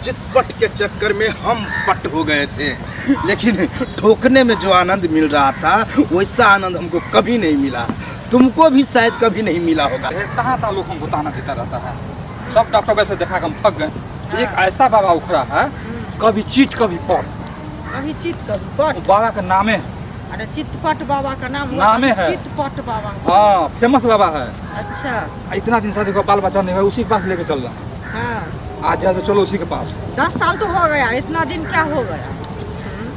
चितपट के चक्कर में हम पट हो गए थे, लेकिन ठोकने में जो आनंद मिल रहा था वैसा आनंद हमको कभी नहीं मिला। तुमको भी शायद कभी नहीं मिला होगा। कहाँ लोग हमको ताना देता रहता है, सब डॉक्टर वैसे देखा हम थक गए। एक ऐसा बाबा उखड़ा है, कभी चीट कभी पट, कभी चित कभी पट। बाबा का नामे है। अरे चितपट बाबा का नाम नामे है। चितपट बाबा। हाँ, फेमस बाबा है। अच्छा, इतना दिन से देखो बाल बच्चा नहीं हुआ, उसी के पास लेके चल रहा है। हाँ, आज जैसे चलो उसी के पास। 10 साल तो हो गया, इतना दिन क्या हो गया।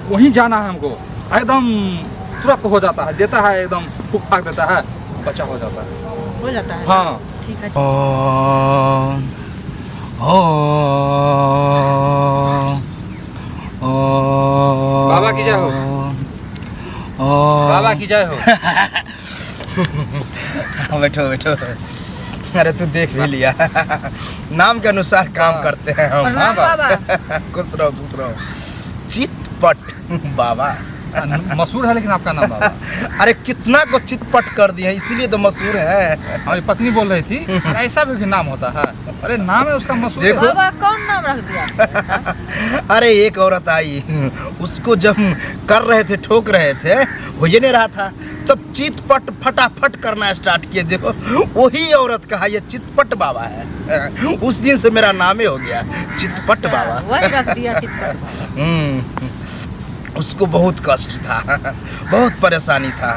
वहीं जाना है हमको, एकदम तुरंत हो जाता है, देता है एकदम फूक फाक देता है, बच्चा हो जाता है। हो जाता है। हाँ ठीक है। बाबा की जय हो, बाबा की जय हो। बैठो बैठो। अरे तू देख भी लिया, नाम के अनुसार काम करते हैं हम। प्रणाम बाबा। खुश रहो। चितपट बाबा मशहूर है लेकिन आपका नाम बाबा। अरे कितना को चितपट कर दिए, इसीलिए तो मशहूर है। हमारी पत्नी बोल रही थी ऐसा भी नाम होता है। अरे नाम है उसका मशहूर। देखो। बाबा कौन नाम रख दिया ऐसा? अरे एक औरत आई, उसको जब कर रहे थे, ठोक रहे थे, हो ही नहीं रहा था, तब चितपट फटाफट करना स्टार्ट किए। देखो वही औरत कहा ये चितपट बाबा है। उस दिन से मेरा नाम ही हो गया चितपट बाबा। वही रख दिया चितपट बाबा। उसको बहुत कष्ट था, बहुत परेशानी था।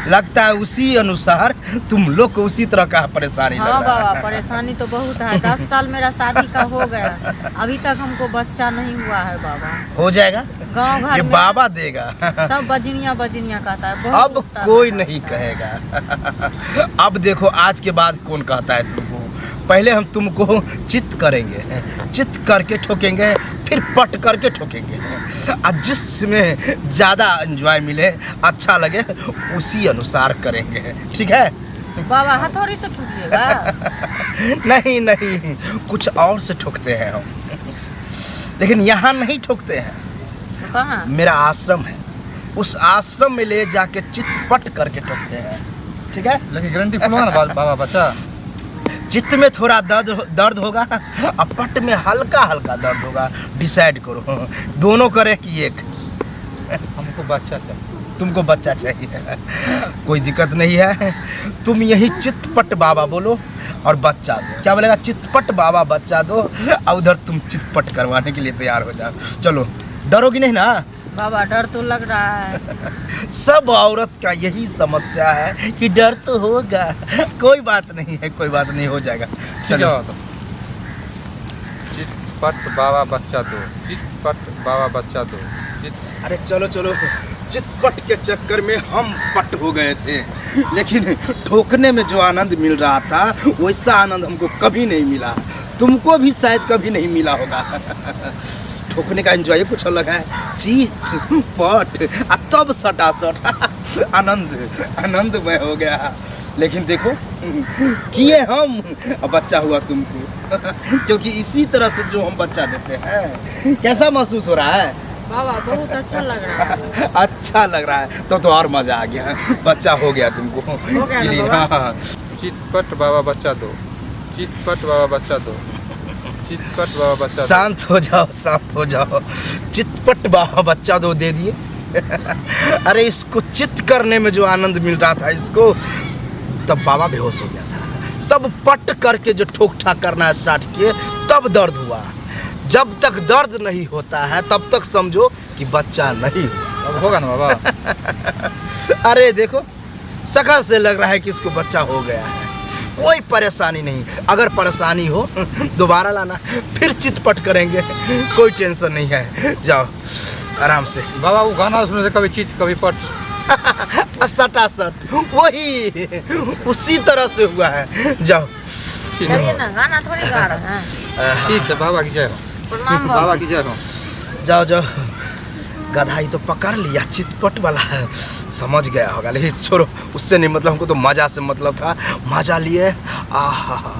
लगता है उसी अनुसार तुम लोग को उसी तरह का परेशानी हाँ लग रहा बाबा, है। परेशानी तो बहुत है। 10 साल मेरा शादी का हो गया, अभी तक हमको बच्चा नहीं हुआ है बाबा। हो जाएगा, गांव घर ये में बाबा देगा। सब बजनिया कहता है। बहुत अब दुखता कोई है। नहीं कहेगा। अब देखो आज के बाद कौन कहता है तुमको। पहले हम तुमको चित करेंगे, चित करके ठोकेंगे, फिर पट करके ठोकेंगे। और जिसमें ज़्यादा एंजॉय मिले, अच्छा लगे, उसी अनुसार करेंगे। ठीक है बाबा हथौड़ी से ठोकिएगा? नहीं, कुछ और से ठोकते हैं हम, लेकिन यहाँ नहीं ठोकते हैं। तो कहाँ? मेरा आश्रम है, उस आश्रम में ले जाके चितपट करके ठोकते हैं। ठीक है, लेकिन गारंटी फुल होगा ना बाबा बच्चा? चित्त में थोड़ा दर्द होगा और पट में हल्का दर्द होगा। डिसाइड करो, दोनों करे कि एक। हमको बच्चा चाहिए। तुमको बच्चा चाहिए, कोई दिक्कत नहीं है। तुम यही चितपट बाबा बोलो और बच्चा दो। क्या बोलेगा? चितपट बाबा बच्चा दो, और उधर तुम चितपट करवाने के लिए तैयार हो जाओ। चलो, डरोगी नहीं ना? बाबा डर तो लग रहा है। सब औरत का यही समस्या है कि डर तो होगा। कोई बात नहीं है, कोई बात नहीं, हो जाएगा। चलो, चितपट बाबा बच्चा दो, चितपट बाबा बच्चा दो। अरे चलो, चितपट के चक्कर में हम पट हो गए थे, लेकिन ठोकने में जो आनंद मिल रहा था वैसा आनंद हमको कभी नहीं मिला। तुमको भी शायद कभी नहीं मिला होगा। ठोकने का एंजॉय कुछ अलग है। चित पट तब सटासट आनंदमय हो गया। लेकिन देखो किए हम, अब बच्चा हुआ तुमको। क्योंकि इसी तरह से जो हम बच्चा देते हैं, कैसा महसूस हो रहा है? बाबा बहुत अच्छा लग रहा है। अच्छा लग रहा है तो और मजा आ गया। बच्चा हो गया तुमको। हो गया ना बाबा? हाँ। चितपट बाबा बच्चा दो, चितपट बाबा बच्चा दो, चितपट बाबा बच्चा दो। शांत हो जाओ। चितपट बाबा बच्चा दो दे दिए। अरे इसको चित करने में जो आनंद मिल रहा था इसको, तब बाबा बेहोश हो गया था। तब पट करके जो ठोक ठाक करना स्टार्ट किए, तब दर्द हुआ। जब तक दर्द नहीं होता है तब तक समझो कि बच्चा नहीं हुआ। अब होगा ना बाबा? अरे देखो, शकल से लग रहा है कि इसको बच्चा हो गया है। कोई परेशानी नहीं। अगर परेशानी हो दोबारा लाना, फिर चितपट करेंगे। कोई टेंशन नहीं है, जाओ आराम से। बाबा वो गाना सुने थे, कभी चित कभी पट। सटासट वही उसी तरह से हुआ है। जाओ। चलिए ना, गाना थोड़ी गा रहे हैं। ठीक है, बाबा की जय हो। प्रणाम बाबा की जय हो। जाओ। गधाई तो पकड़ लिया, चितपट वाला है, समझ गया होगा। लेकिन छोड़ो, उससे नहीं मतलब, हमको तो मजा से मतलब था। मजा लिए, आहा।